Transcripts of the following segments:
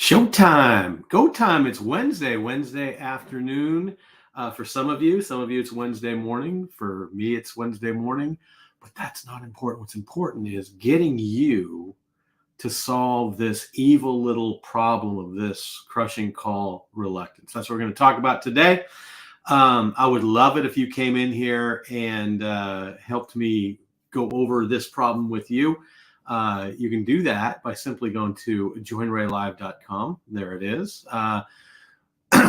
Showtime. Go time. It's Wednesday afternoon. For some of you it's Wednesday morning. For me, it's Wednesday morning, but that's not important. What's important is getting you to solve this evil little problem of this crushing call reluctance. That's what we're going to talk about today. I would love it if you came in here and helped me go over this problem with you. You can do that by simply going to joinraylive.com. There it is.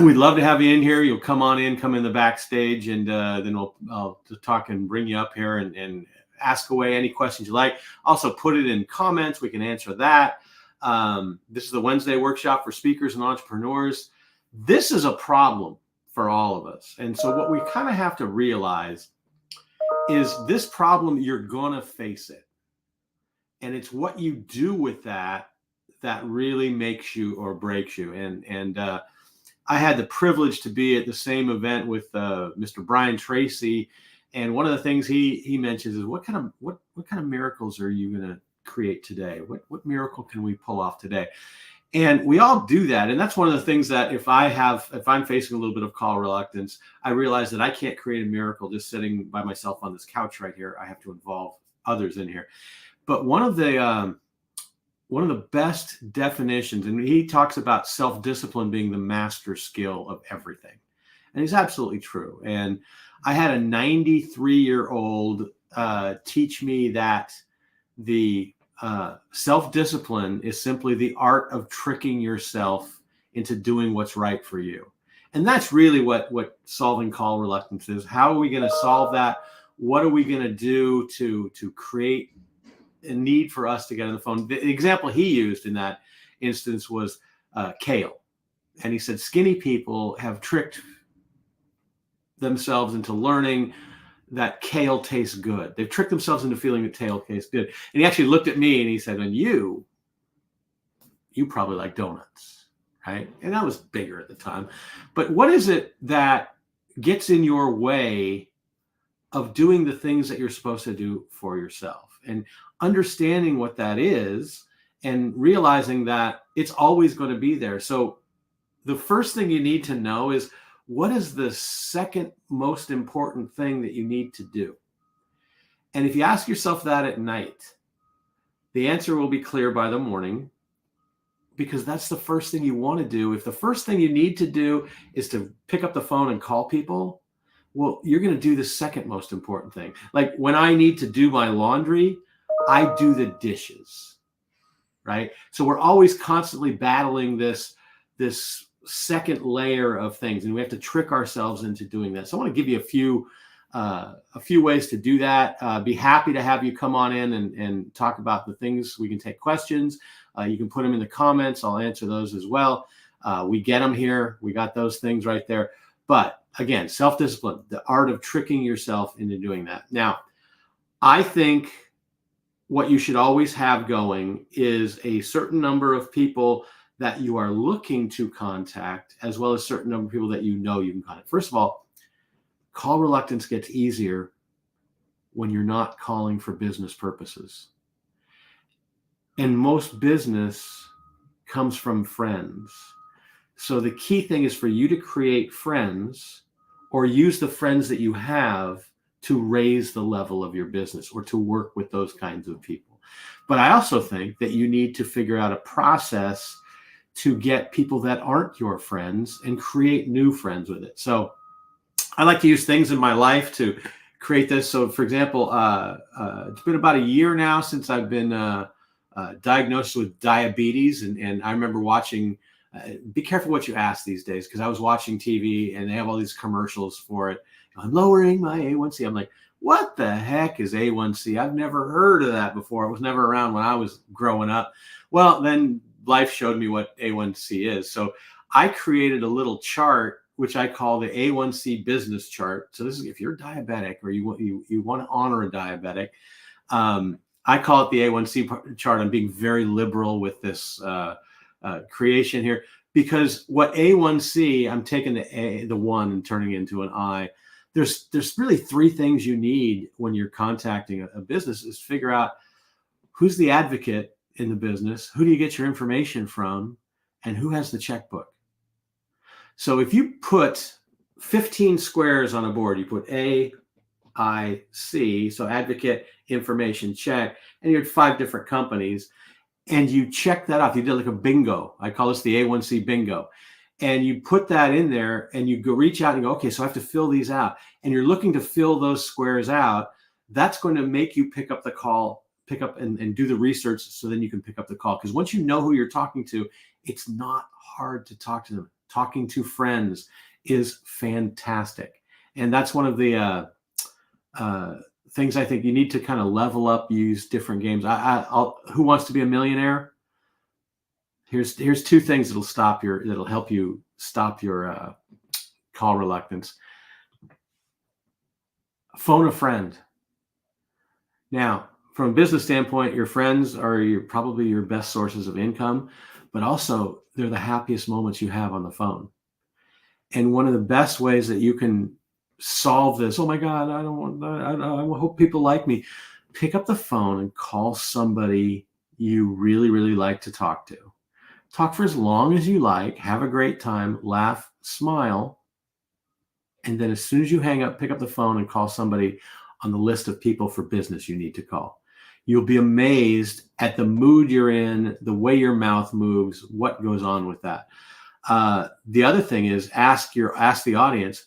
We'd love to have you in here. You'll come on in, come in the backstage, and then I'll talk and bring you up here and ask away any questions you like. Also, put it in comments. We can answer that. This is the Wednesday workshop for speakers and entrepreneurs. This is a problem for all of us. And so what we kind of have to realize is this problem, you're going to face it. And it's what you do with that really makes you or breaks you. And I had the privilege to be at the same event with Mr. Brian Tracy. And one of the things he mentions is what kind of miracles are you going to create today? What miracle can we pull off today? And we all do that. And that's one of the things that if I'm facing a little bit of call reluctance, I realize that I can't create a miracle just sitting by myself on this couch right here. I have to involve others in here. But one of the best definitions, and he talks about self-discipline being the master skill of everything. And he's absolutely true. And I had a 93-year-old teach me that the self-discipline is simply the art of tricking yourself into doing what's right for you. And that's really what solving call reluctance is. How are we going to solve that? What are we going to do to create a need for us to get on the phone? The example he used in that instance was kale. And he said, skinny people have tricked themselves into learning that kale tastes good. They've tricked themselves into feeling that kale tastes good. And he actually looked at me and he said, and you probably like donuts, right? And that was bigger at the time. But what is it that gets in your way of doing the things that you're supposed to do for yourself? And understanding what that is and realizing that it's always going to be there. So the first thing you need to know is, what is the second most important thing that you need to do? And if you ask yourself that at night, the answer will be clear by the morning, because that's the first thing you want to do. If the first thing you need to do is to pick up the phone and call people, well, you're going to do the second most important thing. Like when I need to do my laundry, I do the dishes, right? So we're always constantly battling this second layer of things, and we have to trick ourselves into doing that. So I want to give you a few ways to do that. Be happy to have you come on in and talk about the things. We can take questions. You can put them in the comments. I'll answer those as well. We get them here. We got those things right there. But again, self-discipline, the art of tricking yourself into doing that. Now, I think what you should always have going is a certain number of people that you are looking to contact, as well as a certain number of people that you know you can contact. First of all, call reluctance gets easier when you're not calling for business purposes. And most business comes from friends. So the key thing is for you to create friends or use the friends that you have to raise the level of your business or to work with those kinds of people. But I also think that you need to figure out a process to get people that aren't your friends and create new friends with it. So I like to use things in my life to create this. So for example, it's been about a year now since I've been diagnosed with diabetes. And I remember watching, be careful what you ask these days, because I was watching TV and they have all these commercials for it. I'm lowering my A1C. I'm like, what the heck is A1C? I've never heard of that before. It was never around when I was growing up. Well, then life showed me what A1C is. So I created a little chart, which I call the A1C business chart. So this is if you're diabetic or you want to honor a diabetic. I call it the A1C chart. I'm being very liberal with this creation here, because what A1C, I'm taking the one and turning it into an I. There's really three things you need when you're contacting a business is figure out who's the advocate in the business, who do you get your information from, and who has the checkbook. So if you put 15 squares on a board, you put A, I, C, so advocate, information, check, and you had 5 different companies, and you check that off. You did like a bingo. I call this the A1C bingo. And you put that in there and you go reach out and go, okay, so I have to fill these out. And you're looking to fill those squares out. That's going to make you pick up the call, pick up and do the research, so then you can pick up the call. Because once you know who you're talking to, it's not hard to talk to them. Talking to friends is fantastic. And that's one of the things I think you need to kind of level up, use different games. Who Wants to Be a Millionaire? Here's 2 things that'll help you stop your call reluctance. Phone a friend. Now, from a business standpoint, your friends are probably your best sources of income, but also they're the happiest moments you have on the phone. And one of the best ways that you can solve this, oh my God, I hope people like me. Pick up the phone and call somebody you really, really like to talk to. Talk for as long as you like, have a great time, laugh, smile. And then as soon as you hang up, pick up the phone and call somebody on the list of people for business you need to call. You'll be amazed at the mood you're in, the way your mouth moves, what goes on with that. The other thing is ask the audience.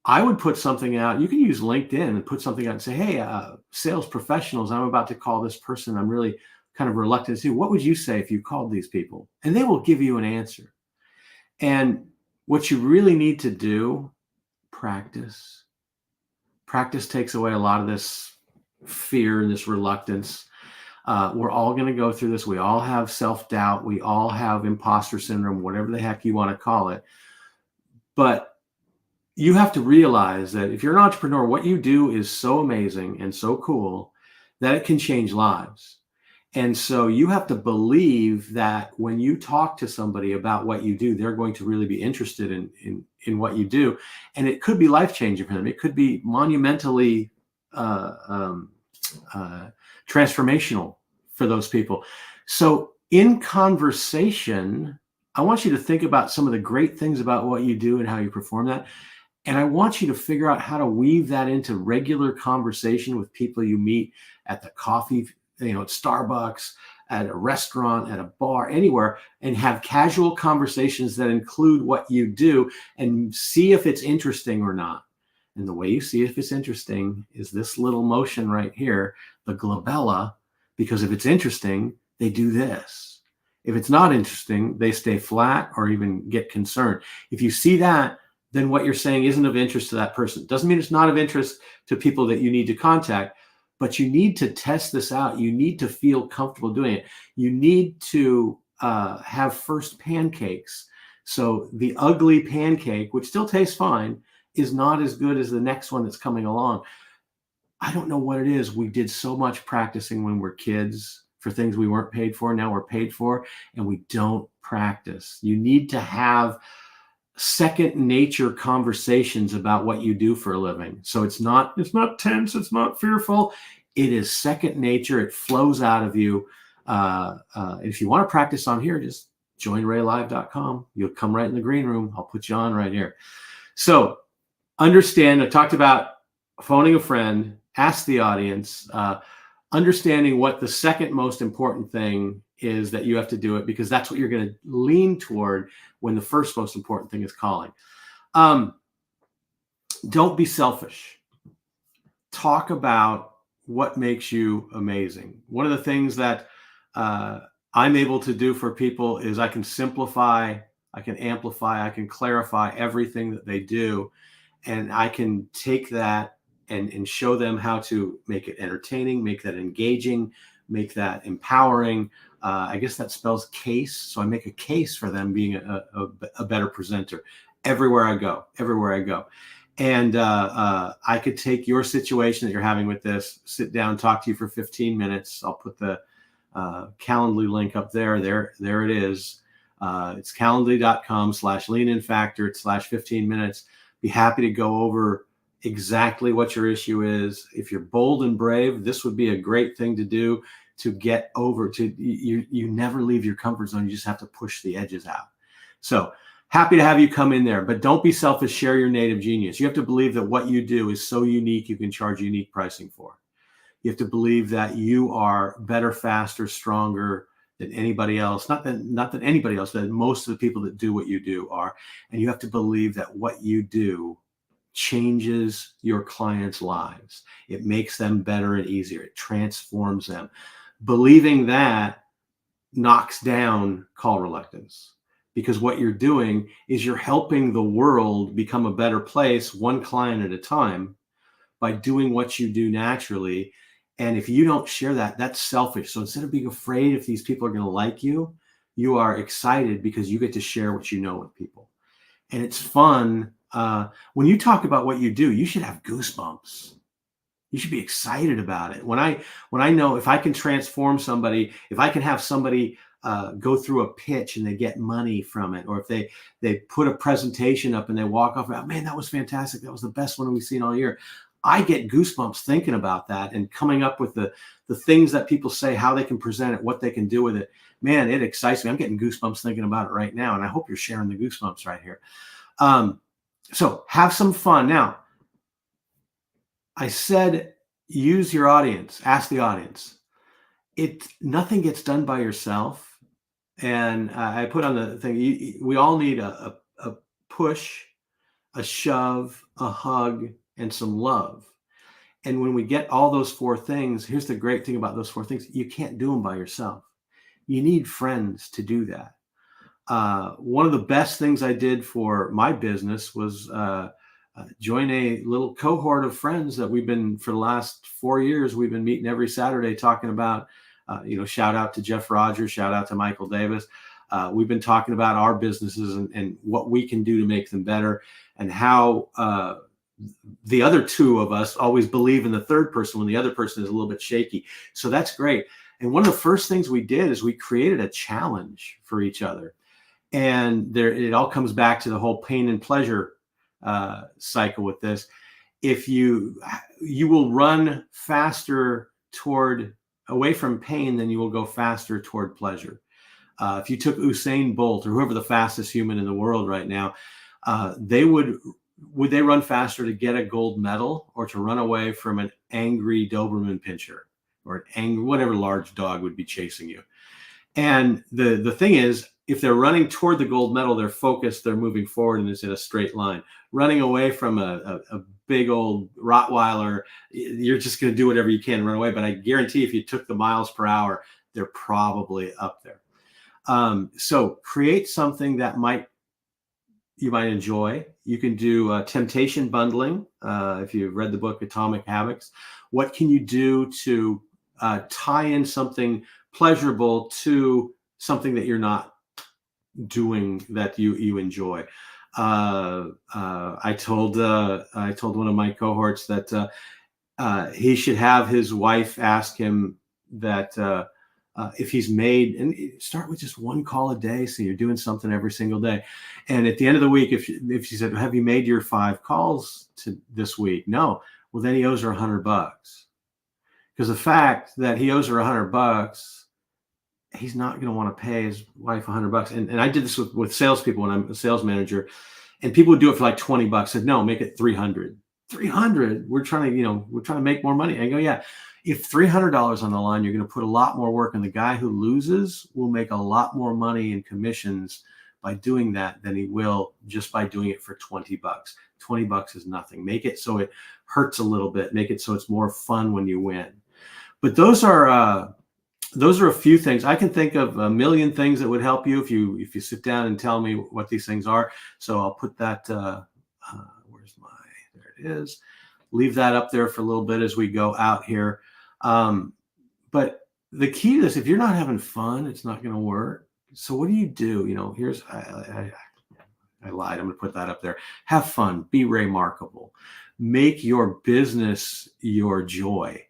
I would put something out. You can use LinkedIn and put something out and say, hey, sales professionals, I'm about to call this person. I'm really kind of reluctant to see. What would you say if you called these people? And they will give you an answer. And what you really need to do, practice. Practice takes away a lot of this fear and this reluctance. We're all going to go through this. We all have self-doubt. We all have imposter syndrome, whatever the heck you want to call it. But you have to realize that if you're an entrepreneur, what you do is so amazing and so cool that it can change lives. And so you have to believe that when you talk to somebody about what you do, they're going to really be interested in what you do. And it could be life-changing for them. It could be monumentally transformational for those people. So in conversation, I want you to think about some of the great things about what you do and how you perform that. And I want you to figure out how to weave that into regular conversation with people you meet at the coffee, at Starbucks, at a restaurant, at a bar, anywhere, and have casual conversations that include what you do and see if it's interesting or not. And the way you see if it's interesting is this little motion right here, the glabella, because if it's interesting, they do this. If it's not interesting, they stay flat or even get concerned. If you see that, then what you're saying isn't of interest to that person. Doesn't mean it's not of interest to people that you need to contact, but you need to test this out. You need to feel comfortable doing it. You need to have first pancakes. So the ugly pancake, which still tastes fine, is not as good as the next one that's coming along. I don't know what it is. We did so much practicing when we're kids for things we weren't paid for. Now we're paid for, and we don't practice. You need to have second nature conversations about what you do for a living. So it's not tense. It's not fearful. It is second nature. It flows out of you. If you want to practice on here, just join raylive.com. You'll come right in the green room. I'll put you on right here. So understand, I talked about phoning a friend, ask the audience, understanding what the second most important thing is that you have to do it, because that's what you're going to lean toward when the first most important thing is calling. Don't be selfish. Talk about what makes you amazing. One of the things that I'm able to do for people is I can simplify, I can amplify, I can clarify everything that they do. And I can take that and show them how to make it entertaining, make that engaging, make that empowering. I guess that spells case. So I make a case for them being a better presenter everywhere I go. And I could take your situation that you're having with this, sit down, talk to you for 15 minutes. I'll put the Calendly link up there. There it is. It's calendly.com/leaninfactor/15 minutes. Be happy to go over exactly what your issue is. If you're bold and brave, this would be a great thing to do. to get over to you never leave your comfort zone. You just have to push the edges out. So happy to have you come in there, but don't be selfish. Share your native genius. You have to believe that what you do is so unique you can charge unique pricing for. You have to believe that you are better, faster, stronger than anybody else. Not that anybody else, that most of the people that do what you do are. And you have to believe that what you do changes your clients' lives. It makes them better and easier. It transforms them. Believing that knocks down call reluctance, because what you're doing is you're helping the world become a better place, one client at a time, by doing what you do naturally. And if you don't share that, that's selfish. So instead of being afraid if these people are going to like you, you are excited because you get to share what you know with people. And it's fun. When you talk about what you do, you should have goosebumps. You should be excited about it. When I know if I can transform somebody, if I can have somebody go through a pitch and they get money from it, or if they put a presentation up and they walk off, oh, man, that was fantastic. That was the best one we've seen all year. I get goosebumps thinking about that and coming up with the things that people say, how they can present it, what they can do with it. Man, it excites me. I'm getting goosebumps thinking about it right now. And I hope you're sharing the goosebumps right here. So have some fun. Now, I said, use your audience, ask the audience. Nothing gets done by yourself. And I put on the thing, we all need a push, a shove, a hug, and some love. And when we get all those four things, here's the great thing about those four things. You can't do them by yourself. You need friends to do that. One of the best things I did for my business was join a little cohort of friends that we've been, for the last 4 years, we've been meeting every Saturday talking about, shout out to Jeff Rogers, shout out to Michael Davis. We've been talking about our businesses and what we can do to make them better, and how the other two of us always believe in the third person when the other person is a little bit shaky. So that's great. And one of the first things we did is we created a challenge for each other. And it all comes back to the whole pain and pleasure cycle with this. If you will run faster away from pain than you will go faster toward pleasure. If you took Usain Bolt or whoever the fastest human in the world right now, would they run faster to get a gold medal or to run away from an angry Doberman pinscher or an angry, whatever large dog would be chasing you? And the thing is, if they're running toward the gold medal, they're focused, they're moving forward, and it's in a straight line. Running away from a big old Rottweiler, you're just going to do whatever you can to run away. But I guarantee if you took the miles per hour, they're probably up there. So create something that you might enjoy. You can do temptation bundling. If you've read the book Atomic Habits, what can you do to tie in something pleasurable to something that you're not doing that you enjoy? I told one of my cohorts that he should have his wife ask him that if he's made, and start with just one call a day, so you're doing something every single day. And at the end of the week, if she said, have you made your 5 calls to this week? No. Well, then he owes her $100, because the fact that he owes her $100, he's not going to want to pay his wife $100. And I did this with salespeople when I'm a sales manager, and people would do it for like $20. I said, no, make it $300. 300. We're trying to make more money. I go, yeah. If $300 on the line, you're going to put a lot more work, and the guy who loses will make a lot more money in commissions by doing that than he will just by doing it for $20. $20 is nothing. Make it so it hurts a little bit. Make it so it's more fun when you win. But those are a few things. I can think of a million things that would help you if you sit down and tell me what these things are. So I'll put that. There it is. Leave that up there for a little bit as we go out here. But the key to this, if you're not having fun, it's not going to work. So what do? Here's, I lied. I'm going to put that up there. Have fun. Be remarkable. Make your business your joy.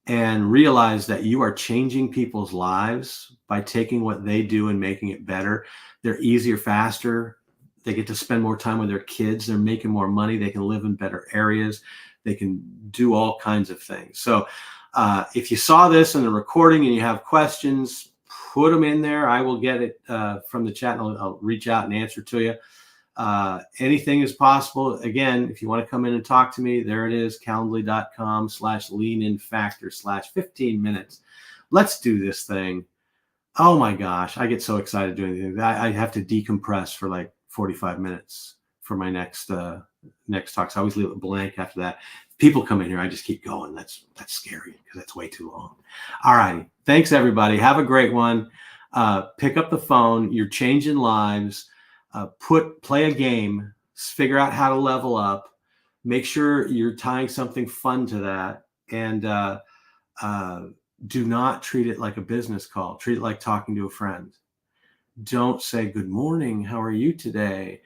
And realize that you are changing people's lives by taking what they do and making it better. They're easier, faster. They get to spend more time with their kids. They're making more money. They can live in better areas. They can do all kinds of things. So If you saw this in the recording and you have questions, put them in there. I will get it from the chat, and I'll reach out and answer to you. Anything is possible. Again, if you want to come in and talk to me, there it is, calendly.com/leaninfactor/15 minutes. Let's do this thing. Oh my gosh, I get so excited doing things. I have to decompress for like 45 minutes for my next talk. So I always leave it blank after that. People come in here, I just keep going. That's scary because that's way too long. All righty. Thanks, everybody. Have a great one. Pick up the phone. You're changing lives. Play a game. Figure out how to level up. Make sure you're tying something fun to that. And do not treat it like a business call. Treat it like talking to a friend. Don't say, good morning, how are you today?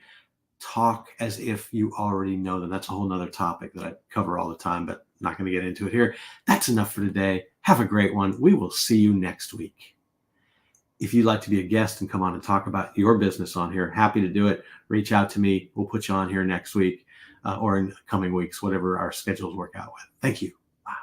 Talk as if you already know them. That's a whole nother topic that I cover all the time, but not going to get into it here. That's enough for today. Have a great one. We will see you next week. If you'd like to be a guest and come on and talk about your business on here, happy to do it. Reach out to me. We'll put you on here next week or in coming weeks, whatever our schedules work out with. Thank you. Bye.